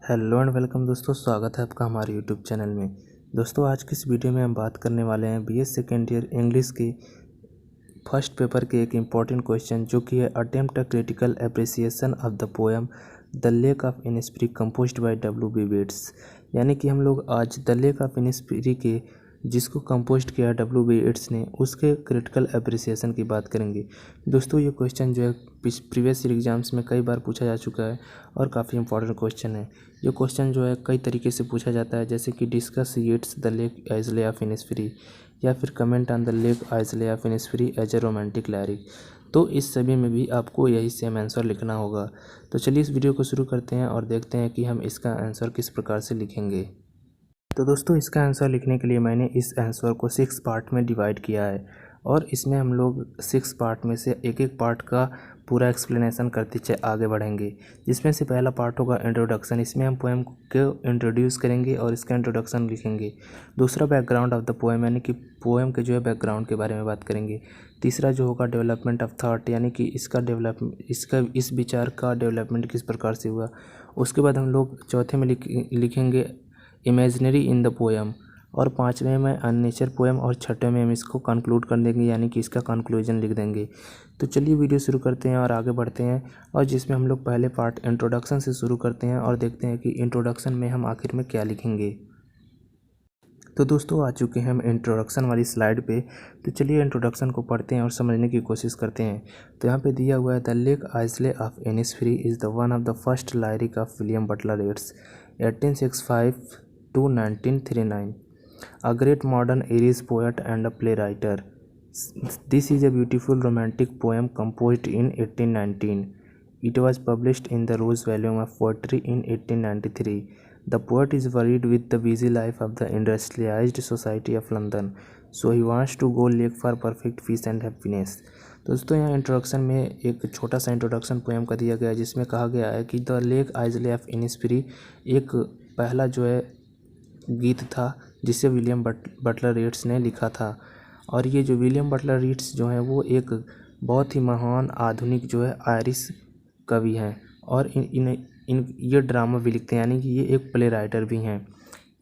Hello and welcome दोस्तों, स्वागत है आपका हमारे यूट्यूब चैनल में। दोस्तों आज की इस वीडियो में हम बात करने वाले हैं बीएस सेकेंड ईयर इंग्लिश के फर्स्ट पेपर के एक इम्पॉर्टेंट क्वेश्चन जो कि है attempt a critical appreciation of the poem the lake of Innisfree composed by W.B. Yeats. यानी कि हम लोग आज द लेक ऑफ इनिस्फ्री के जिसको कंपोज किया W.B. येट्स ने उसके क्रिटिकल एप्रिसिएशन की बात करेंगे। दोस्तों ये क्वेश्चन जो है प्रीवियस ईयर एग्जाम्स में कई बार पूछा जा चुका है और काफ़ी इंपॉर्टेंट क्वेश्चन है। ये क्वेश्चन जो है कई तरीके से पूछा जाता है, जैसे कि discuss Yeats the lake isle of Innisfree या फिर comment on the lake isle of Innisfree as a romantic lyric. तो इस सभी में भी आपको यही सेम आंसर लिखना होगा। तो चलिए इस वीडियो को शुरू करते हैं और देखते हैं कि हम इसका आंसर किस प्रकार से लिखेंगे। तो दोस्तों इसका आंसर लिखने के लिए मैंने इस आंसर को 6 पार्ट में डिवाइड किया है और इसमें हम लोग 6 पार्ट में से एक एक पार्ट का पूरा एक्सप्लेनेशन करते चले आगे बढ़ेंगे। जिसमें से पहला पार्ट होगा इंट्रोडक्शन। इसमें हम पोएम को इंट्रोड्यूस करेंगे और इसका इंट्रोडक्शन लिखेंगे। दूसरा बैकग्राउंड ऑफ द पोएम, यानी कि पोएम के जो है बैकग्राउंड के बारे में बात करेंगे। तीसरा जो होगा डेवलपमेंट ऑफ थॉट, यानी कि इसका इस विचार का डेवलपमेंट किस प्रकार से हुआ। उसके बाद हम लोग चौथे में लिखेंगे इमेजिनरी इन द पोएम, और पाँचवें में अननेचर पोएम, और छठे में हम इसको कंक्लूड कर देंगे, यानी कि इसका कंक्लूजन लिख देंगे। तो चलिए वीडियो शुरू करते हैं और आगे बढ़ते हैं, और जिसमें हम लोग पहले पार्ट इंट्रोडक्शन से शुरू करते हैं और देखते हैं कि इंट्रोडक्शन में हम आखिर में क्या लिखेंगे। तो दोस्तों आ चुके हैं हम इंट्रोडक्शन वाली स्लाइड पे। तो चलिए इंट्रोडक्शन को पढ़ते हैं और समझने की कोशिश करते हैं। तो यहाँ पे दिया हुआ है the lake isle of Innisfree is the one of the first lyric of William Butler Yeats 1865 to 1939, a great modern Irish poet and a playwright. This is a beautiful romantic poem composed in 1819. It was published in the Rose volume of poetry in 1893. The poet is worried with the busy life of the industrialized society of London, so he wants to go lake for perfect peace and happiness. दोस्तों यहाँ introduction में एक छोटा सा introduction poem का दिया गया है, जिसमें कहा गया है कि the lake isle of Innisfree एक पहला जो है गीत था जिसे विलियम बटलर येट्स ने लिखा था। और ये जो विलियम बटलर येट्स जो हैं वो एक बहुत ही महान आधुनिक जो है आयरिश कवि हैं, और इन ये ड्रामा भी लिखते हैं, यानी कि ये एक प्ले राइटर भी हैं।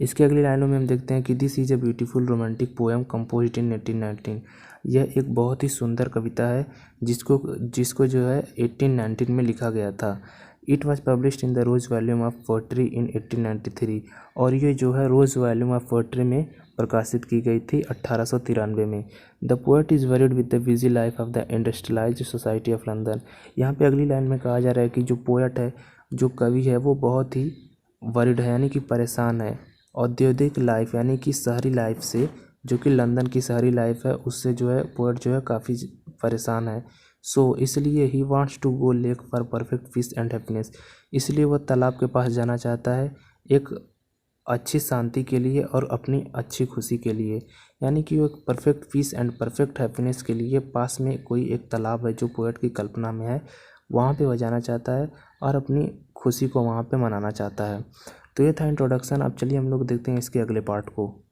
इसके अगली लाइनों में हम देखते हैं कि this is a beautiful romantic poem composed in 1819। यह एक बहुत ही सुंदर कविता है जिसको जो है 1819 में लिखा गया था। It was published in the Rose volume of poetry in 1893, और ये जो है रोज़ वॉल्यूम ऑफ पोएट्री में प्रकाशित की गई थी 1893 में। The poet is worried with the busy life of the industrialised society of London. यहाँ पे अगली लाइन में कहा जा रहा है कि जो पोएट है, जो कवि है, वो बहुत ही वरीड है, यानी कि परेशान है औद्योगिक लाइफ, यानी कि शहरी लाइफ से, जो कि लंदन की शहरी लाइफ है, उससे जो है पोएट जो है काफ़ी परेशान है। सो इसलिए he wants to go lake for perfect peace and happiness. इसलिए वह तालाब के पास जाना चाहता है एक अच्छी शांति के लिए और अपनी अच्छी खुशी के लिए, यानी कि वो एक perfect peace and perfect happiness के लिए पास में कोई एक तालाब है जो पोएट की कल्पना में है, वहाँ पे वह जाना चाहता है और अपनी खुशी को वहाँ पे मनाना चाहता है। तो ये था इंट्रोडक्शन। अब चलिए हम लोग देखते हैं इसके अगले पार्ट को।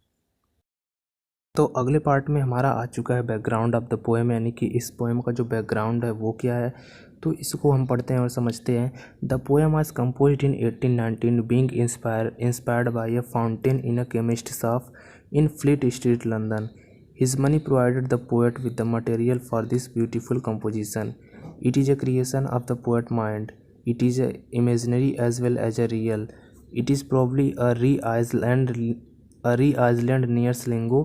तो अगले पार्ट में हमारा आ चुका है बैकग्राउंड ऑफ द पोएम, यानी कि इस पोएम का जो बैकग्राउंड है वो क्या है। तो इसको हम पढ़ते हैं और समझते हैं। The poem was composed in 1819 being inspired by a fountain in a chemist shop in fleet street London. His money provided the poet with the material for this beautiful composition. It is a creation of the poet mind. It is imaginary as well as a real. It is probably a re-island near Sligo,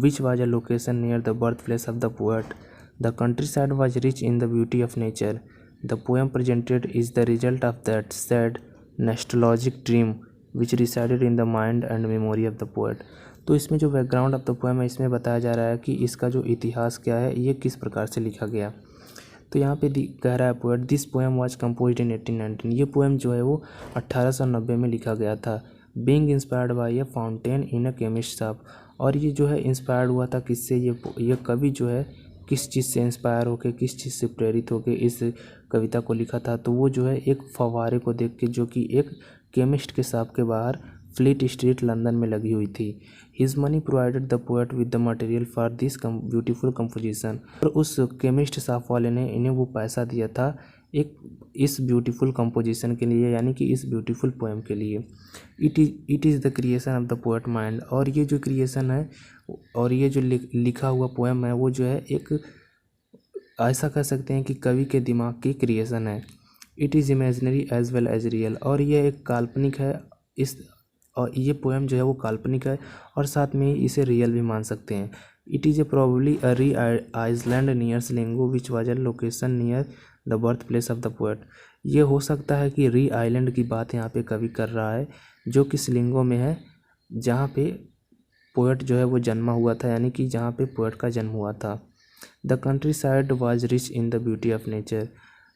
which was a location near the birthplace of the poet. The countryside was rich in the beauty of nature. The poem presented is the result of that sad, nostalgic dream which resided in the mind and memory of the poet. तो इसमें जो background of the poem है, इसमें बताया जा रहा है कि इसका जो इतिहास क्या है, ये किस प्रकार से लिखा गया। तो यहाँ पे कह रहा है poet this poem was composed in 1819। ये पोएम जो है वो 1890 में लिखा गया था। Being inspired by a fountain in a chemist shop, और ये जो है इंस्पायर्ड हुआ था किससे, ये कवि जो है किस चीज़ से इंस्पायर होकर, किस चीज़ से प्रेरित होकर इस कविता को लिखा था। तो वो जो है एक फव्वारे को देख के, जो कि एक केमिस्ट के शॉप के बाहर फ्लीट स्ट्रीट लंदन में लगी हुई थी। His money provided the poet with the material for this beautiful composition. और उस केमिस्ट शॉप वाले ने इन्हें वो पैसा दिया था एक इस ब्यूटीफुल कंपोजिशन के लिए, यानी कि इस ब्यूटीफुल पोएम के लिए। It is the creation of the poet mind. और ये जो क्रिएशन है और ये जो लिखा हुआ पोएम है वो जो है एक ऐसा कह सकते हैं कि कवि के दिमाग की क्रिएशन है। It is imaginary as well as real. और ये एक काल्पनिक है, इस और ये पोएम जो है वो काल्पनिक है और साथ में इसे रियल भी मान सकते हैं। It is a probably a real island near Sligo which was a location near the birth place of the poet. ये हो सकता है कि री आइलैंड की बात यहाँ पे कवि कर रहा है जो कि स्लिंगो में है, जहाँ पे पोएट जो है वो जन्मा हुआ था, यानी कि जहाँ पे पोएट का जन्म हुआ था। The country side was rich in the beauty of nature.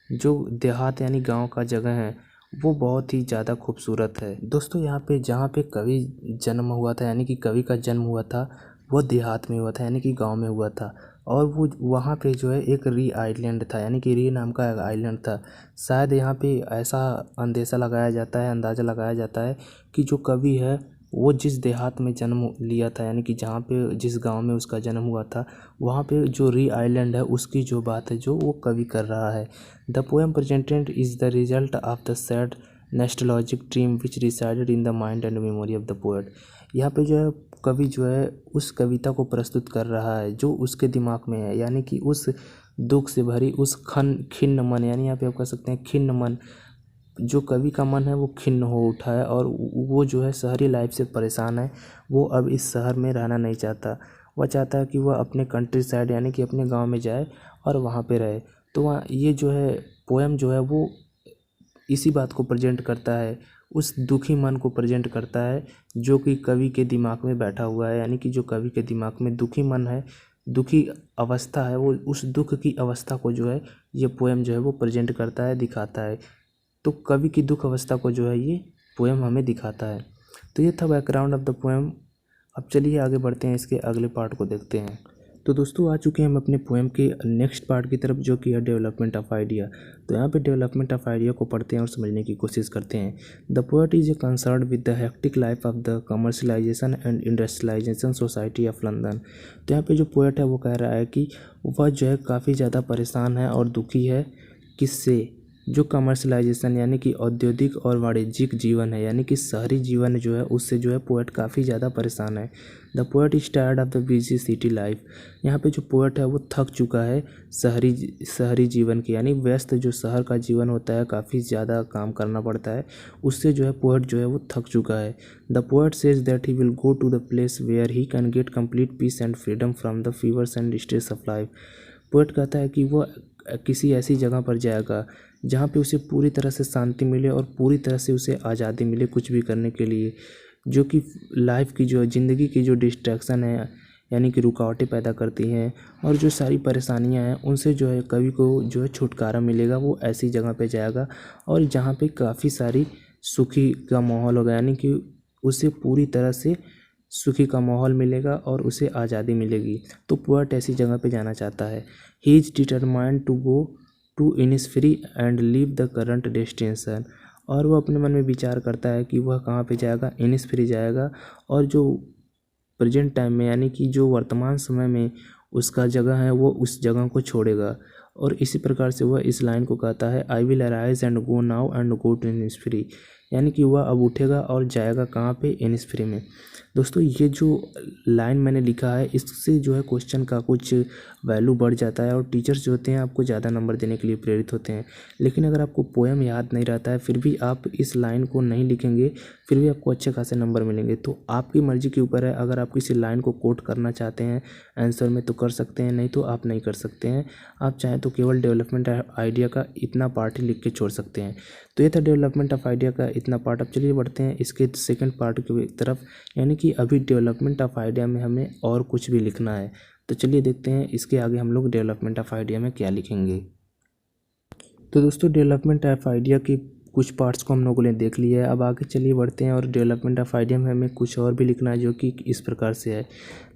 जो देहात यानी गांव का जगह है वो बहुत ही ज़्यादा खूबसूरत है। दोस्तों यहाँ पे जहाँ पे कवि जन्म हुआ था, यानी कि कवि का जन्म हुआ था, वो देहात में हुआ था, यानी कि गांव में हुआ था। और वो वहाँ पे जो है एक री आइलैंड था, यानी कि री नाम का एक आइलैंड था। शायद यहाँ पे ऐसा अंदेशा लगाया जाता है, अंदाज़ा लगाया जाता है कि जो कवि है वो जिस देहात में जन्म लिया था, यानी कि जहाँ पे जिस गांव में उसका जन्म हुआ था, वहाँ पे जो री आइलैंड है उसकी जो बात है जो वो कवि कर रहा है। The poem presented is the result of the sad nostalgic dream which resided in the mind and memory of the poet. यहाँ पे जो है कवि जो है उस कविता को प्रस्तुत कर रहा है जो उसके दिमाग में है, यानी कि उस दुख से भरी उस खिन्न मन, यानी यहाँ पे आप कह सकते हैं खिन्न मन, जो कवि का मन है वो खिन्न हो उठा है और वो जो है शहरी लाइफ से परेशान है। वो अब इस शहर में रहना नहीं चाहता, वह चाहता है कि वह अपने कंट्री साइड यानी कि अपने गांव में जाए और वहाँ पे रहे। तो वहाँ ये जो है पोएम जो है वो इसी बात को प्रेजेंट करता है, उस दुखी मन को प्रेजेंट करता है जो कि कवि के दिमाग में बैठा हुआ है, यानी कि जो कवि के दिमाग में दुखी मन है, दुखी अवस्था है, वो उस दुख की अवस्था को जो है ये पोएम जो है वो प्रेजेंट करता है, दिखाता है। तो कवि की दुख अवस्था को जो है ये पोएम हमें दिखाता है। तो ये था बैकग्राउंड ऑफ द पोएम। अब चलिए आगे बढ़ते हैं, इसके अगले पार्ट को देखते हैं। तो दोस्तों आ चुके हैं हम अपने पोएम के नेक्स्ट पार्ट की तरफ, जो कि है डेवलपमेंट ऑफ आइडिया। तो यहाँ पे डेवलपमेंट ऑफ आइडिया को पढ़ते हैं और समझने की कोशिश करते हैं। The poet is a concern with the hectic life of the commercialisation and industrialisation society of London. तो यहाँ पे जो पोएट है वो कह रहा है कि वह जो है काफ़ी ज़्यादा परेशान है और दुखी है, किससे, जो कमर्शलाइजेशन यानी कि औद्योगिक और वाणिज्यिक जीवन है, यानी कि शहरी जीवन जो है उससे जो है पोएट काफ़ी ज़्यादा परेशान है। The poet is tired of the busy city life. यहाँ पे जो पोएट है वो थक चुका है शहरी जीवन की, यानी व्यस्त जो शहर का जीवन होता है, काफ़ी ज़्यादा काम करना पड़ता है, उससे जो है पोएट जो है वो थक चुका है। The poet says that he will go to the place where he can get complete peace and freedom from the fevers and stress of life. Poet कहता है कि वो किसी ऐसी जगह पर जाएगा जहाँ पे उसे पूरी तरह से शांति मिले और पूरी तरह से उसे आज़ादी मिले कुछ भी करने के लिए, जो कि लाइफ की जो ज़िंदगी की जो डिस्ट्रैक्शन है, यानी कि रुकावटें पैदा करती हैं और जो सारी परेशानियां हैं उनसे जो है कवि को जो है छुटकारा मिलेगा। वो ऐसी जगह पे जाएगा और जहाँ पे काफ़ी सारी सुखी का माहौल होगा, यानी कि उसे पूरी तरह से सुखी का माहौल मिलेगा और उसे आज़ादी मिलेगी। तो पोएट ऐसी जगह पे जाना चाहता है। He is determined to go to Innisfree and leave the current destination. और वह अपने मन में विचार करता है कि वह कहाँ पे जाएगा, इनिसफ्री जाएगा और जो प्रेजेंट टाइम में यानी कि जो वर्तमान समय में उसका जगह है वो उस जगह को छोड़ेगा। और इसी प्रकार से वह इस लाइन को कहता है, I will arise and go now and go to Innisfree, यानी कि वह अब उठेगा और जाएगा कहाँ पे, इनिसफ्री में। दोस्तों ये जो लाइन मैंने लिखा है इससे जो है क्वेश्चन का कुछ वैल्यू बढ़ जाता है और टीचर्स जो होते हैं आपको ज़्यादा नंबर देने के लिए प्रेरित होते हैं। लेकिन अगर आपको पोएम याद नहीं रहता है फिर भी आप इस लाइन को नहीं लिखेंगे फिर भी आपको अच्छे खासे नंबर मिलेंगे। तो आपकी मर्ज़ी के ऊपर है, अगर आप किसी लाइन को कोट करना चाहते हैं आंसर में तो कर सकते हैं, नहीं तो आप नहीं कर सकते हैं। आप चाहें तो केवल डेवलपमेंट आइडिया का इतना पार्ट ही लिख के छोड़ सकते हैं। तो ये था डेवलपमेंट ऑफ आइडिया का इतना पार्ट। अब चलिए बढ़ते हैं इसके सेकंड पार्ट की तरफ, यानी कि अभी डेवलपमेंट ऑफ आइडिया में हमें और कुछ भी लिखना है। तो चलिए देखते हैं इसके आगे हम लोग डेवलपमेंट ऑफ आइडिया में क्या लिखेंगे। तो दोस्तों डेवलपमेंट ऑफ आइडिया के कुछ पार्ट्स को हम लोगों ने देख लिया है। अब आगे चलिए बढ़ते हैं और डेवलपमेंट ऑफ आइडिया में हमें कुछ और भी लिखना है जो कि इस प्रकार से है।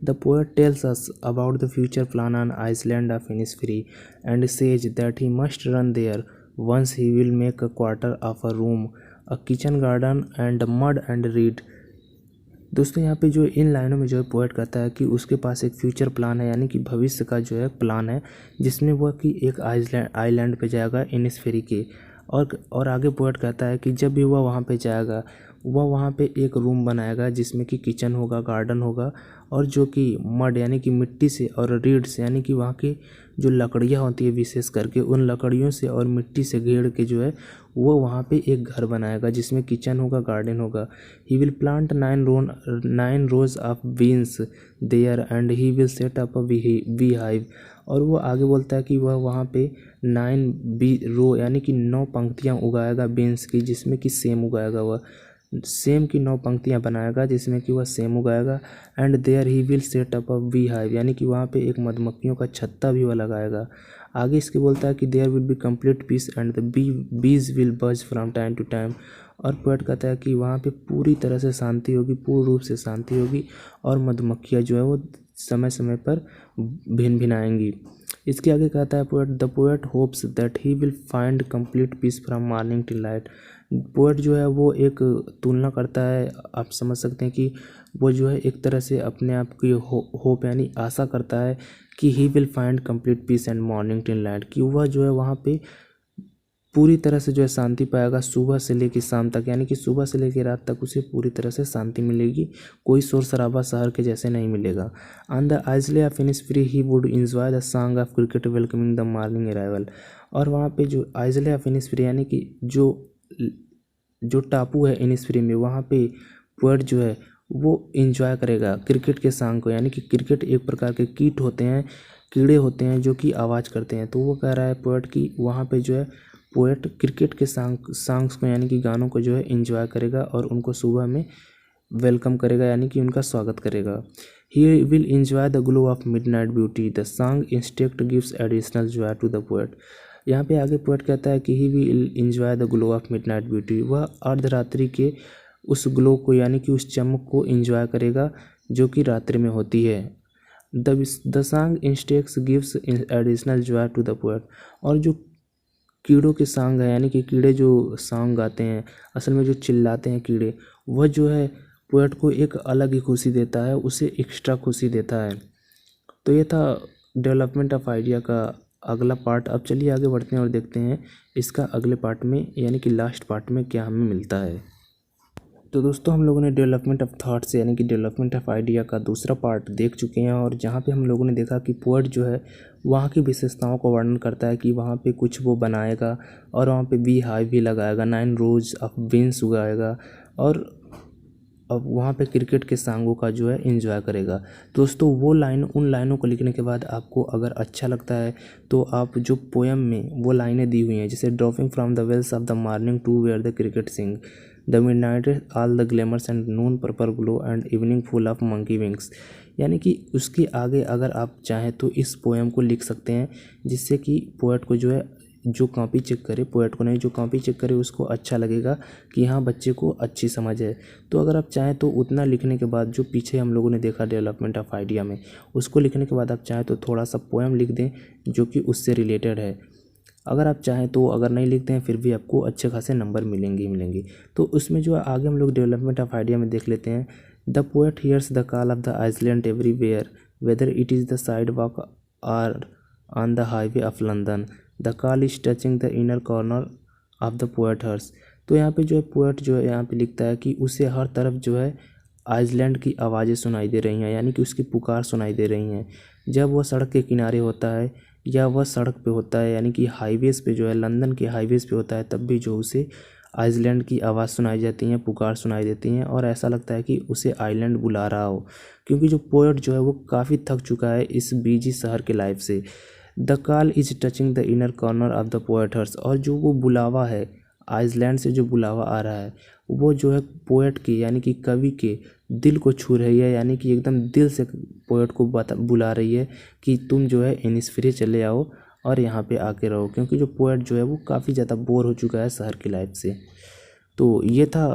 The poet tells us about the future plan on island of Innisfree and says that he must run there once he will make a quarter of a room, a kitchen garden and mud and read दोस्तों यहाँ पे जो इन लाइनों में जो है poet कहता है कि उसके पास एक फ्यूचर प्लान है, यानी कि भविष्य का जो है प्लान है, जिसमें वह कि एक आइलैंड पे जाएगा इनिस्फेरी के। और आगे पोएट कहता है कि जब भी वह वहाँ पे जाएगा वह वहाँ पे एक रूम बनाएगा जिसमें कि किचन होगा, गार्डन होगा, और जो कि मड यानी कि मिट्टी से और रीड से यानी कि वहाँ की जो लकड़ियाँ होती है विशेष करके उन लकड़ियों से और मिट्टी से घेर के जो है वो वहाँ पे एक घर बनाएगा जिसमें किचन होगा, गार्डन होगा। He will plant 9 rows of beans there and he will set up a bee hive. और वो आगे बोलता है कि वह वहाँ पे 9 बी रो यानी कि 9 पंक्तियाँ उगाएगा बीन्स की, जिसमें कि सेम उगाएगा, वह सेम की 9 पंक्तियाँ बनाएगा जिसमें कि वह सेम उगाएगा। And there he will set up a bee hive यानी कि वहाँ पे एक मधुमक्खियों का छत्ता भी वह लगाएगा। आगे इसके बोलता है कि there will be complete peace and the bees will buzz from time to time. और पोएट कहता है कि वहाँ पे पूरी तरह से शांति होगी, पूर्ण रूप से शांति होगी, और मधुमक्खियाँ जो है वो समय समय पर भिन भिनाएंगी। इसके आगे कहता है poet, the poet hopes that he will find complete peace from morning till night. Poet जो है वो एक तुलना करता है, आप समझ सकते हैं कि वो जो है एक तरह से अपने आप की होप यानी आशा करता है कि he will find complete peace and morning till night, कि वह जो है वहाँ पे पूरी तरह से जो है शांति पाएगा सुबह से लेकर शाम तक, यानी कि सुबह से लेकर रात तक उसे पूरी तरह से शांति मिलेगी, कोई शोर शराबा शहर के जैसे नहीं मिलेगा। On the isle of Innisfree he would enjoy the song of cricket welcoming the morning arrival. और वहाँ पे जो आइसले ऑफ इनिस्फ्री यानी कि जो टापू है इनिस्फ्री में, वहाँ पे पोएट जो है वो इंजॉय करेगा क्रिकेट के सॉन्ग को, यानी कि क्रिकेट एक प्रकार के कीट होते हैं, कीड़े होते हैं जो कि आवाज़ करते हैं। तो वो कह रहा है पोएट कि वहाँ पे जो है पोएट क्रिकेट के सॉन्ग्स को यानी कि गानों को जो है इंजॉय करेगा और उनको सुबह में वेलकम करेगा यानी कि उनका स्वागत करेगा। He will enjoy the glow of midnight beauty, the song instinct gives additional joy to the poet. यहाँ पे आगे पोएट कहता है कि he will enjoy the glow of midnight beauty, वह अर्धरात्रि के उस ग्लो को यानी कि उस चमक को इंजॉय करेगा जो कि रात्रि में होती है। The song insects gives additional joy to the poet. और जो कीड़ों के सॉन्ग है यानी कि कीड़े जो सॉन्ग गाते हैं, असल में जो चिल्लाते हैं कीड़े, वह जो है पोएट को एक अलग ही खुशी देता है, उसे एक्स्ट्रा खुशी देता है। तो ये था डेवलपमेंट ऑफ आइडिया का अगला पार्ट। अब चलिए आगे बढ़ते हैं और देखते हैं इसका अगले पार्ट में यानी कि लास्ट पार्ट में क्या हमें मिलता है। तो दोस्तों हम लोगों ने डेवलपमेंट ऑफ थॉट्स यानी कि डेवलपमेंट ऑफ आइडिया का दूसरा पार्ट देख चुके हैं, और जहाँ पे हम लोगों ने देखा कि पोएट जो है वहाँ की विशेषताओं का वर्णन करता है कि वहाँ पे कुछ वो बनाएगा और वहाँ पे बी हाइव भी लगाएगा, 9 rows ऑफ बीन्स उगाएगा, और अब वहाँ पे क्रिकेट के सॉन्गों का जो है एंजॉय करेगा। दोस्तों वो लाइन, उन लाइनों को लिखने के बाद आपको अगर अच्छा लगता है तो आप जो पोएम में वो लाइनें दी हुई हैं, जैसे dropping from the veils of the morning to where the cricket sing, the midnight all the glamours and noon purple glow and evening full of monkey wings, यानी कि उसके आगे अगर आप चाहें तो इस पोएम को लिख सकते हैं, जिससे कि पोएट को जो है जो कॉपी चेक करे, पोएट को नहीं, जो कॉपी चेक करे उसको अच्छा लगेगा कि हाँ बच्चे को अच्छी समझ है। तो अगर आप चाहें तो उतना लिखने के बाद जो पीछे हम लोगों ने देखा डेवलपमेंट ऑफ आइडिया में, उसको लिखने के बाद आप चाहें तो थोड़ा सा पोएम लिख दें जो कि उससे रिलेटेड है। अगर आप चाहें तो, अगर नहीं लिखते हैं फिर भी आपको अच्छे खासे नंबर मिलेंगे। तो उसमें जो आगे हम लोग डेवलपमेंट ऑफ आइडिया में देख लेते हैं। The poet hears the call of the island everywhere whether it is the sidewalk और on the highway of London, the call is touching the inner corner of the poet hers. तो यहाँ पे जो है poet जो है यहाँ पे लिखता है कि उसे हर तरफ जो है आइसलैंड की आवाज़ें सुनाई दे रही हैं, यानी कि उसकी पुकार सुनाई दे रही हैं। जब वह सड़क के किनारे होता है या वह सड़क पे होता है यानी कि हाईवेज़ पे जो है, लंदन के हाईवेज़ पे होता है, तब भी जो उसे आइसलैंड की आवाज़ सुनाई जाती हैं, पुकार सुनाई देती हैं, और ऐसा लगता है कि उसे आइलैंड बुला रहा हो, क्योंकि जो पोएट जो है वो काफ़ी थक चुका है इस बिजी शहर के लाइफ से। The call is touching the inner corner of the poet hers, और जो वो बुलावा है आइसलैंड से, जो बुलावा आ रहा है वो जो है पोएट के यानी कि कवि के दिल को छू रही है, यानी कि एकदम दिल से पोएट को बुला रही है कि तुम जो है इनिस्फ्री चले आओ और यहाँ पे आके रहो, क्योंकि जो पोएट जो है वो काफ़ी ज़्यादा बोर हो चुका है शहर की लाइफ से। तो ये था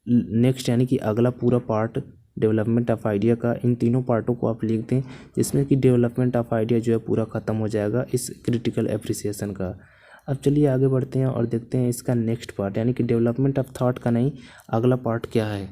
नेक्स्ट यानी कि अगला पूरा पार्ट डेवलपमेंट ऑफ आइडिया का। इन तीनों पार्टों को आप लिख दें, जिसमें कि डेवलपमेंट ऑफ आइडिया जो है पूरा ख़त्म हो जाएगा इस क्रिटिकल एप्रिसिएशन का। अब चलिए आगे बढ़ते हैं और देखते हैं इसका नेक्स्ट पार्ट यानी कि डेवलपमेंट ऑफ थॉट का नहीं, अगला पार्ट क्या है।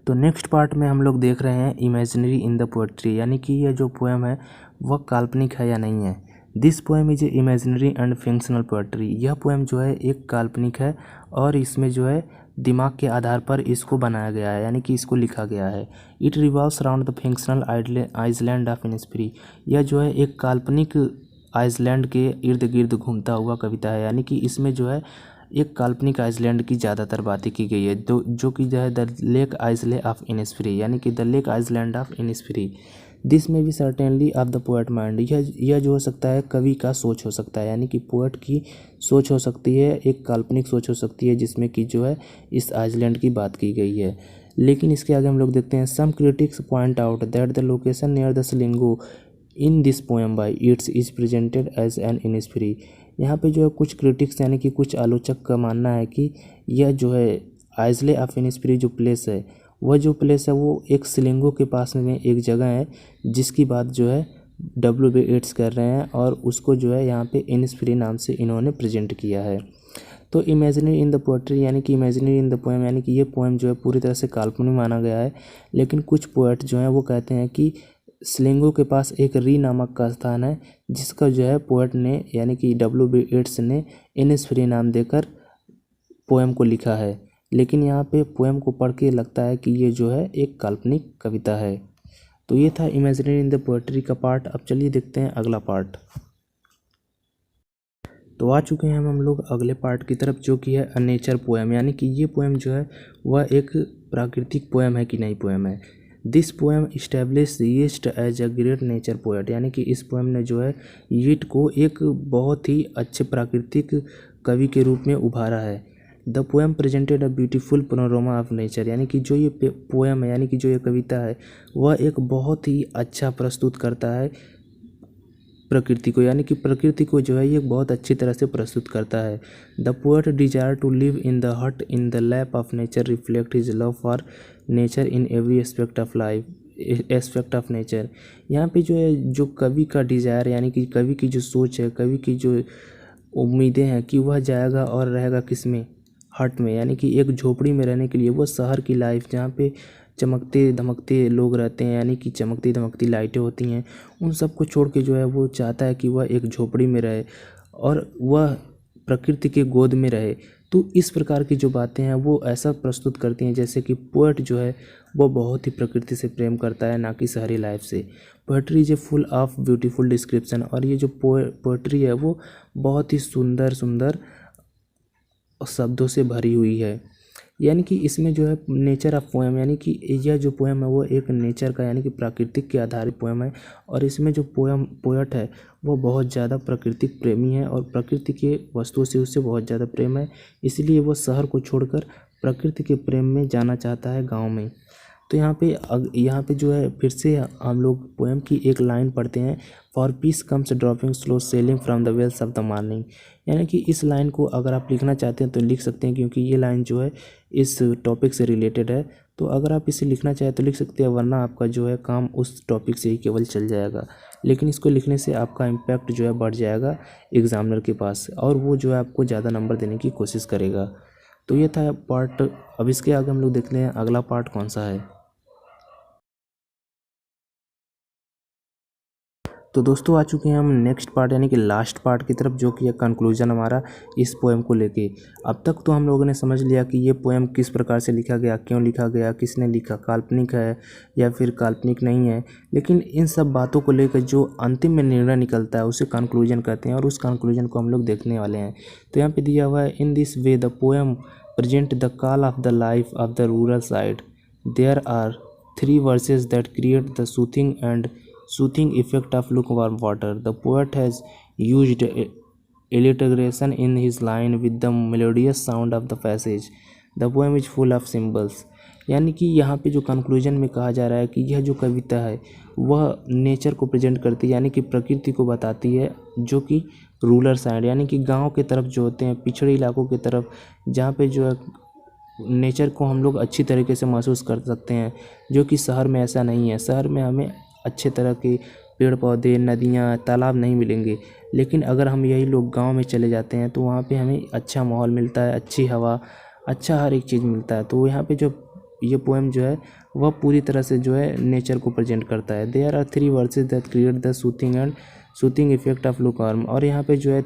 तो नेक्स्ट पार्ट में हम लोग देख रहे हैं इमेजिनरी इन द पोएट्री, यानी कि यह जो पोएम है वह काल्पनिक है या नहीं है। This poem is a imaginary and fictional poetry. यह पोएम जो है एक काल्पनिक है और इसमें जो है दिमाग के आधार पर इसको बनाया गया है, यानी कि इसको लिखा गया है। It revolves around the fictional island of Innisfree. यह जो है एक काल्पनिक आइसलैंड के इर्द गिर्द घूमता हुआ कविता है, यानी कि इसमें जो है एक काल्पनिक आइसलैंड की ज़्यादातर बातें की गई है, जो कि जो है the lake isle of Innisfree, यानी कि the lake island of Innisfree. This में भी certainly of the poet mind. यह जो हो सकता है कवि का सोच हो सकता है, यानी कि पोएट की सोच हो सकती है, एक काल्पनिक सोच हो सकती है जिसमें कि जो है इस आइसलैंड की बात की गई है। लेकिन इसके आगे हम लोग देखते हैं some critics point out that the location near the Sligo in this poem by its is presented as an Innisfree. यहाँ पे जो है कुछ क्रिटिक्स यानी कि कुछ आलोचक का मानना है कि यह जो है आइसले ऑफ इनिस्फ्री जो प्लेस है, वह जो प्लेस है वो एक स्लिंगो के पास में एक जगह है जिसकी बात जो है W.B. येट्स कर रहे हैं और उसको जो है यहाँ पे इनिस्फ्री नाम से इन्होंने प्रेजेंट किया है। तो इमेजिनरी इन द पोएट्री यानी कि इमेजिनरी इन द पोएम, यानी कि ये पोएम जो है पूरी तरह से काल्पनिक माना गया है। लेकिन कुछ पोएट जो हैं वो कहते हैं कि स्लिंगो के पास एक री नामक का स्थान है जिसका जो है पोएट ने यानी कि W.B. येट्स ने इनिस्फ्री नाम देकर पोएम को लिखा है। लेकिन यहाँ पे पोएम को पढ़ के लगता है कि ये जो है एक काल्पनिक कविता है। तो ये था इमेजिनरी इन द पोएट्री का पार्ट। अब चलिए देखते हैं अगला पार्ट। तो आ चुके हैं हम लोग अगले पार्ट की तरफ, जो कि है अ नेचर पोएम, यानी कि ये पोएम जो है वह एक प्राकृतिक पोएम है कि नहीं पोएम है। दिस पोएम इस्टेब्लिश यीस्ट as a great nature poet, यानी कि इस पोएम ने जो है यीट को एक बहुत ही अच्छे प्राकृतिक कवि के रूप में उभारा है। The poem presented a beautiful panorama of nature, यानी कि जो ये पोएम है यानी कि जो ये कविता है वह एक बहुत ही अच्छा प्रस्तुत करता है प्रकृति को, यानी कि प्रकृति को जो है ये बहुत अच्छी तरह से प्रस्तुत करता है। The poet desire to live in the hut in the lap of nature reflect his love for nature in every aspect of life aspect of nature. यहाँ पे जो है जो कवि का डिज़ायर यानी कि कवि की जो सोच है, कवि की जो उम्मीदें हैं कि वह जाएगा और रहेगा किस में, हट में, यानी कि एक झोपड़ी में रहने के लिए। वो शहर की लाइफ जहाँ पे चमकते धमकते लोग रहते हैं, यानी कि चमकती धमकती लाइटें होती हैं, उन सब को छोड़ के जो है वो चाहता है कि वह एक झोपड़ी में रहे और वह प्रकृति के गोद में रहे। तो इस प्रकार की जो बातें हैं वो ऐसा प्रस्तुत करती हैं जैसे कि पोएट जो है वो बहुत ही प्रकृति से प्रेम करता है, ना कि शहरी लाइफ से। Poetry is a full of beautiful description, और ये जो पोएट्री है वो बहुत ही सुंदर सुंदर शब्दों से भरी हुई है। यानी कि इसमें जो है नेचर ऑफ पोएम, यानी कि यह जो पोएम है वो एक नेचर का यानी कि प्राकृतिक के आधारित पोएम है। और इसमें जो पोएट है वो बहुत ज़्यादा प्रकृतिक प्रेमी है और प्रकृति के वस्तुओं से उससे बहुत ज़्यादा प्रेम है, इसलिए वो शहर को छोड़कर प्रकृति के प्रेम में जाना चाहता है गाँव में। तो यहाँ पे जो है फिर से हम लोग पोएम की एक लाइन पढ़ते हैं, for peace comes dropping slow selling from the veils of the morning. यानी कि इस लाइन को अगर आप लिखना चाहते हैं तो लिख सकते हैं, क्योंकि ये लाइन जो है इस टॉपिक से रिलेटेड है। तो अगर आप इसे लिखना चाहें तो लिख सकते हैं, वरना आपका जो है काम उस टॉपिक से ही केवल चल जाएगा। लेकिन इसको लिखने से आपका इम्पैक्ट जो है बढ़ जाएगा एग्जामिनर के पास, और वो जो है आपको ज़्यादा नंबर देने की कोशिश करेगा। तो ये था पार्ट। अब इसके आगे हम लोग देखते हैं अगला पार्ट कौन सा है। तो दोस्तों आ चुके हैं हम नेक्स्ट पार्ट यानी कि लास्ट पार्ट की तरफ, जो कि है कंक्लूजन हमारा इस पोएम को लेके। अब तक तो हम लोगों ने समझ लिया कि ये पोएम किस प्रकार से लिखा गया, क्यों लिखा गया, किसने लिखा, काल्पनिक है या फिर काल्पनिक नहीं है। लेकिन इन सब बातों को लेकर जो अंतिम में निर्णय निकलता है उसे कंक्लूजन कहते हैं, और उस कंक्लूजन को हम लोग देखने वाले हैं। तो यहाँ पर दिया हुआ है, in this way the poem present the call of the life of the rural side. There are 3 verses that create the soothing effect of lukewarm water. The poet has used alliteration in his line with the melodious sound of the passage. The poem is full of symbols. यानी कि यहाँ पे जो conclusion में कहा जा रहा है कि यह जो कविता है वह नेचर को प्रेजेंट करती है, यानी कि प्रकृति को बताती है, जो कि रूरल साइड यानी कि गांव के तरफ जो होते हैं, पिछड़े इलाकों की तरफ, जहाँ पे जो है नेचर को हम लोग अच्छी तरीके से महसूस कर सकते हैं, जो कि शहर में ऐसा नहीं है। शहर में हमें अच्छे तरह के पेड़ पौधे, नदियाँ, तालाब नहीं मिलेंगे। लेकिन अगर हम यही लोग गांव में चले जाते हैं तो वहाँ पे हमें अच्छा माहौल मिलता है, अच्छी हवा, अच्छा हर एक चीज़ मिलता है। तो यहाँ पे जो ये पोएम जो है वह पूरी तरह से जो है नेचर को प्रेजेंट करता है। There are 3 verses that create the soothing effect of look warm. और यहाँ पे जो है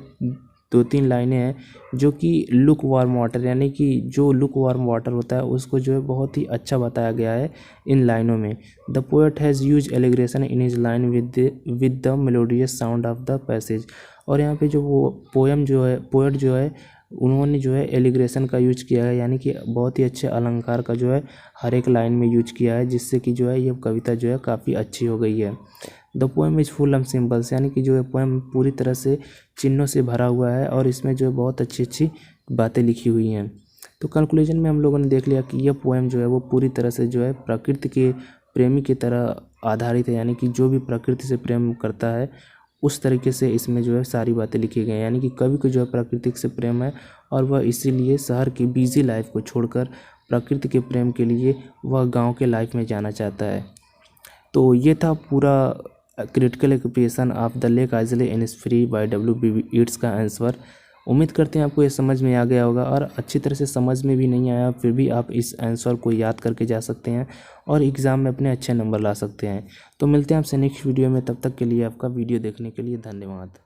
2-3 लाइनें हैं जो कि लुक वार्म वाटर यानी कि जो लुक वार्म वाटर होता है उसको जो है बहुत ही अच्छा बताया गया है इन लाइनों में। The poet has use alliteration in his line with the melodious sound of the passage. और यहाँ पे जो वो पोएट जो है उन्होंने जो है एलिग्रेशन का यूज किया है, यानी कि बहुत ही अच्छे अलंकार का जो है हर एक लाइन में यूज किया है, जिससे कि जो है ये कविता जो है काफ़ी अच्छी हो गई है। The poem is full of symbols, यानी कि जो है पोएम पूरी तरह से चिन्हों से भरा हुआ है और इसमें जो है बहुत अच्छी अच्छी बातें लिखी हुई हैं। तो कंक्लूजन में हम लोगों ने देख लिया कि यह पोएम जो है वो पूरी तरह से जो है प्रकृति के प्रेमी की तरह आधारित है, यानी कि जो भी प्रकृति से प्रेम करता है उस तरीके से इसमें जो है सारी बातें लिखी गई हैं। यानी कि कवि को जो है प्रकृति से प्रेम है और वह इसीलिए शहर की बिजी लाइफ को छोड़कर प्रकृति के प्रेम के लिए वह गांव के लाइफ में जाना चाहता है। तो ये था पूरा critical expression of the lake isle Innisfree by W.B. Yeats का आंसर। उम्मीद करते हैं आपको ये समझ में आ गया होगा, और अच्छी तरह से समझ में भी नहीं आया फिर भी आप इस आंसर को याद करके जा सकते हैं और एग्ज़ाम में अपने अच्छे नंबर ला सकते हैं। तो मिलते हैं आपसे नेक्स्ट वीडियो में, तब तक के लिए आपका वीडियो देखने के लिए धन्यवाद।